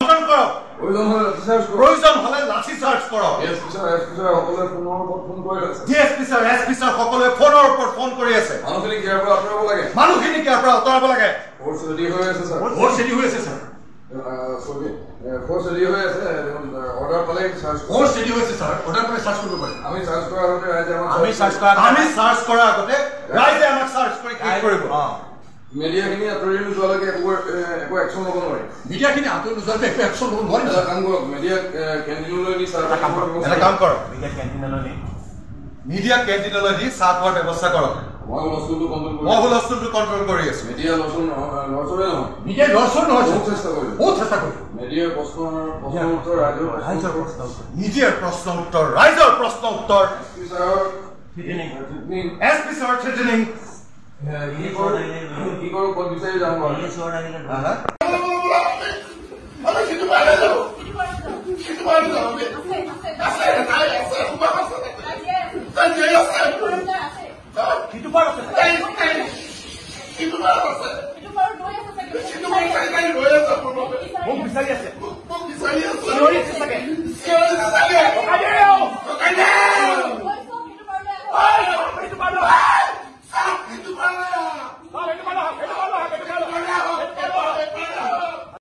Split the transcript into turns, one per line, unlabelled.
নিয়ন্ত্ৰণ কৰক প্ৰয়োজন হলে লাঠি চাৰ্জ কৰক ডিএছপি ছাৰ এছপি ছাৰ সকলোৱে ফোনৰ ওপৰত ফোন কৰি আছে মানুহখিনিক ইয়াৰ পৰা আঁতৰাব লাগে ফ'ৰ্চ ৰেডি হৈ আছে ছাৰ ফ'ৰ্চ ৰেডি হৈ আছে অৰ্ডাৰ পালে ফ'ৰ্চ ৰেডি হৈছে ছাৰ অৰ্ডাৰ পালে চাৰ্জ কৰিব পাৰে আমি চাৰ্জ কৰাৰ আগতে ৰাইজে আমাক চাৰ্জ কৰি কি কৰিব মিডিয়াখিনি আঁতৰি নোযোৱালৈকে একো একশ্যন ল'ব নোৱাৰি মিডিয়াখিনি আঁতৰি নোযোৱালৈকে একো একশ্যন ল'ব নোৱাৰি এটা কাম কৰক মিডিয়া কেণ্টিনলৈ নি ছাৰ এটা কাম কৰক মিডিয়া কেণ্টিনলৈ নি চাহ খোৱাৰ ব্যৱস্থা কৰক মই হুলস্থুলটো কণ্ট্ৰল কৰি আছো মিডিয়া লৰচৰ নহয় মিডিয়া লৰচৰ নহয় বহুত চেষ্টা কৰিছো মিডিয়াৰ প্ৰশ্ন উত্তৰ ৰাইজৰ প্ৰশ্ন উত্তৰ এছপি ছাৰ থ্ৰেটেনিং কি কৰো ক'ত বিচাৰি যাম বিচাৰি আছে